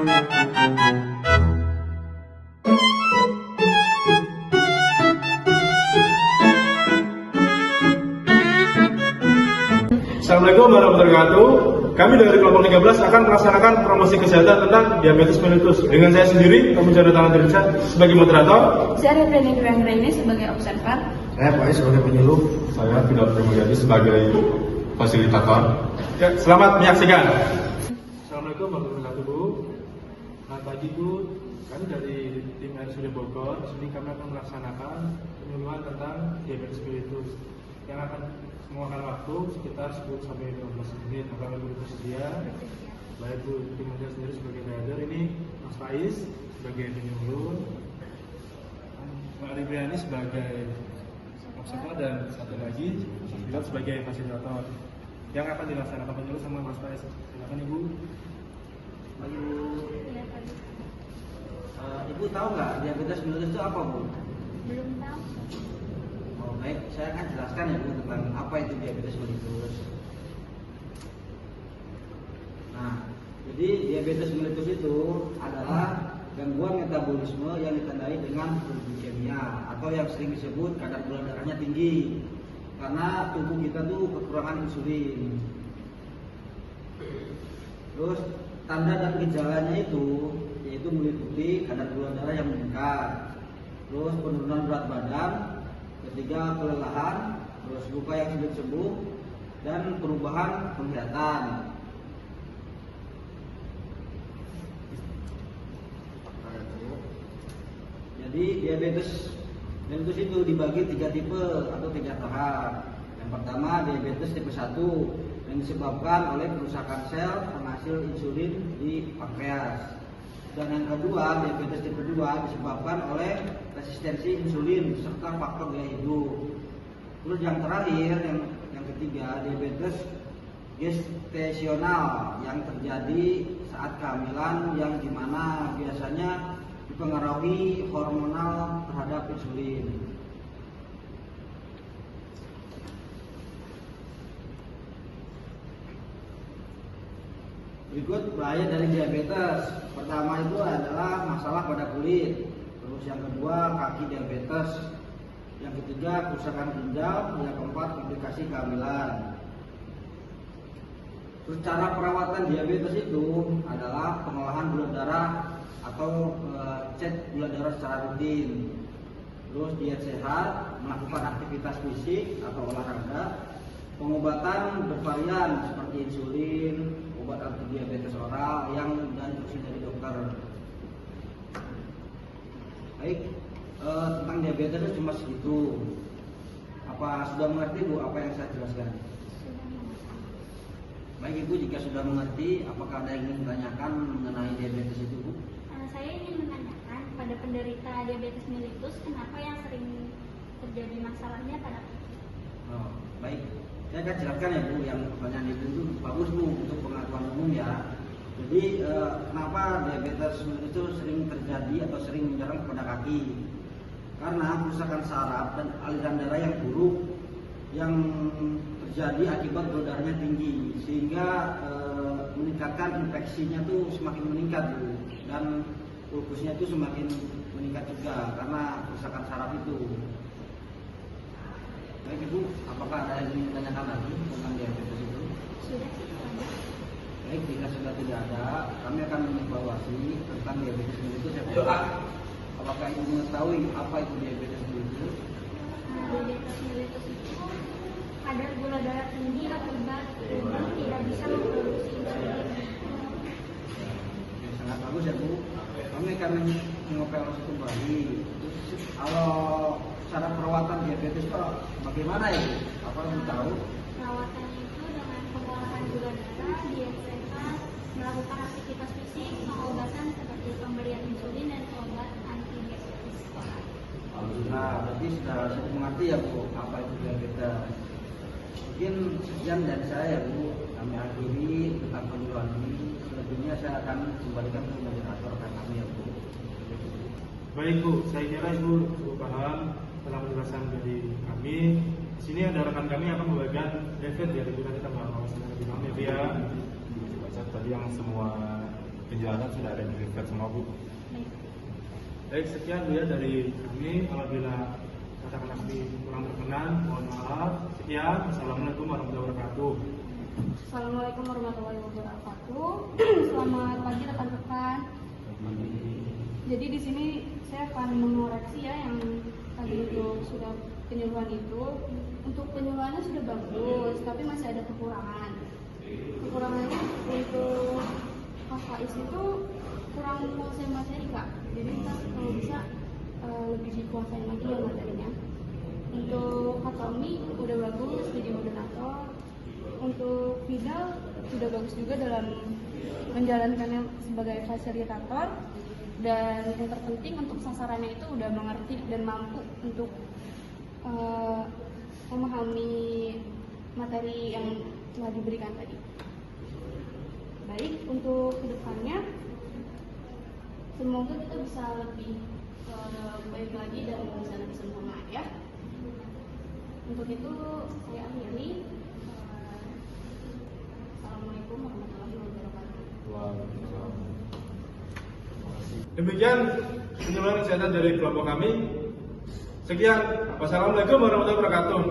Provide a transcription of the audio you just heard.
Assalamualaikum warahmatullahi wabarakatuh. Kami dari kelompok 13 akan melaksanakan promosi kesehatan tentang diabetes mellitus. Dengan saya sendiri, Tommy Jonathan Andriansyah sebagai moderator. Saya Repreni Duranggraini sebagai observer. Saya Pak sebagai penyuluh. Saya Tidak Primulyadi sebagai fasilitator. Ya, selamat menyaksikan. Assalamualaikum warahmatullahi wabarakatuh, Bu. Selamat pagi, Bu. Kami dari tim RSUD Bogor. Di sini kami akan melaksanakan penyuluhan tentang diabetes mellitus yang akan memakan waktu sekitar 10 sampai 15 menit. Apakah Ibu bersedia? Baik, Bu. Tim saya sendiri sebagai rider, ini Mas Faiz sebagai penyuluh, Mbak Ribriani sebagai observer, dan satu lagi pilot sebagai fasilitator yang akan dilaksanakan penyuluh sama Mas Faiz. Silakan, Ibu. Ibu tahu nggak diabetes mellitus itu apa, Bu? Belum tahu. Oh, baik, saya akan jelaskan ya, Bu, tentang apa itu diabetes mellitus. Nah, jadi diabetes mellitus itu adalah gangguan metabolisme yang ditandai dengan hipoglikemia atau yang sering disebut kadar gula darahnya tinggi karena tubuh kita tuh kekurangan insulin. Terus tanda dan gejalanya itu yaitu meliputi kadar gula darah yang meningkat, terus penurunan berat badan, ketiga kelelahan, terus luka yang sulit sembuh, dan perubahan penglihatan. Jadi diabetes mellitus itu dibagi 3 tipe atau 3 tahap. Yang pertama diabetes tipe 1 yang disebabkan oleh kerusakan sel penghasil insulin di pankreas. Dan yang kedua, diabetes tipe 2 disebabkan oleh resistensi insulin serta faktor gaya hidup. Terus yang terakhir, yang ketiga, diabetes gestasional yang terjadi saat kehamilan yang dimana biasanya dipengaruhi hormonal terhadap insulin. Berikut bahaya dari diabetes. Pertama itu adalah masalah pada kulit. Terus yang kedua kaki diabetes. Yang ketiga kerusakan ginjal. Yang keempat komplikasi kehamilan. Terus cara perawatan diabetes itu adalah pengolahan gula darah atau cek gula darah secara rutin. Terus diet sehat, melakukan aktivitas fisik atau olahraga, pengobatan bervarian seperti insulin, obat anti diabetes oral yang diinstruksi dari dokter. Baik, tentang diabetes itu cuma segitu. Apa sudah mengerti, Bu, apa yang saya jelaskan? Baik, Ibu, jika sudah mengerti, apakah ada yang ingin ditanyakan mengenai diabetes itu, Bu? Saya ingin menanyakan pada penderita diabetes mellitus kenapa yang sering terjadi masalahnya pada Oh, baik. Saya akan jelaskan ya, Bu, yang pertanyaan Ibu itu bagus, Bu, untuk pengetahuan umum ya. Jadi kenapa diabetes itu sering terjadi atau sering menyerang pada kaki? Karena kerusakan saraf dan aliran darah yang buruk yang terjadi akibat gula darahnya tinggi sehingga meningkatkan infeksinya tuh semakin meningkat, Bu, dan ulkusnya itu semakin meningkat juga karena kerusakan saraf itu. Baik, Ibu, apakah ada yang ingin ditanyakan lagi tentang diabetes itu? sudah sih ada. Baik, jika sudah tidak ada, kami akan mengevaluasi tentang diabetes mellitus ya, Bu. Apakah Ibu mengetahui apa itu diabetes mellitus? Diabetes mellitus itu kadar gula darah tinggi akibat tubuh tidak bisa memproduksi insulin. Sangat bagus ya, Bu. Kami akan mengoperasi kembali. Kalau cara perawatan diabetes itu bagaimana ya, Bu? Apa Ibu tahu? Perawatannya itu dengan pengolahan gula darah, diet sehat, melakukan aktivitas fisik, pengobatan seperti pemberian insulin dan obat anti diabetes. Nah, berarti sudah cukup mengerti ya, Bu, apa itu diabetes. Mungkin sekian dari saya ya, Bu. Kami akhiri tentang penyuluhan ini. Selebihnya saya akan kembalikan ke moderator kami ya, Bu. Baik, Bu, saya kira Ibu cukup paham telah penjelasan dari kami. Di sini ada rekan kami yang akan membagikan David, ya, kita bahas lebih lama ya, Bu, ya. Baca tadi yang semua penjelasan sudah ada di refleks semua Bu. Baik. Baik, sekian Bu ya dari kami. Apabila kata-kata kami kurang berkenan, mohon maaf. Sekian. Assalamualaikum warahmatullahi wabarakatuh. Assalamualaikum warahmatullahi wabarakatuh. Selamat pagi rekan-rekan. Jadi di sini saya akan mengoreksi ya yang tadi itu sudah penyuluhan itu. Untuk penyuluhannya sudah bagus, tapi masih ada kekurangan. Kekurangannya untuk KKIS itu kurang menguasai materi Kak. Jadi kita kalau bisa lebih dikuasain lagi ya materinya. Untuk Katomi udah bagus jadi moderator. Untuk Fidal sudah bagus juga dalam menjalankannya sebagai fasilitator. Dan yang terpenting untuk sasarannya itu udah mengerti dan mampu untuk memahami materi yang telah diberikan tadi. Baik, untuk kedepannya semoga kita bisa lebih baik lagi dan bisa lebih sempurna ya. Untuk itu saya akhiri. Assalamualaikum warahmatullahi wabarakatuh. Demikian penyuluhan kesehatan dari kelompok kami. Sekian. Wassalamualaikum warahmatullahi wabarakatuh.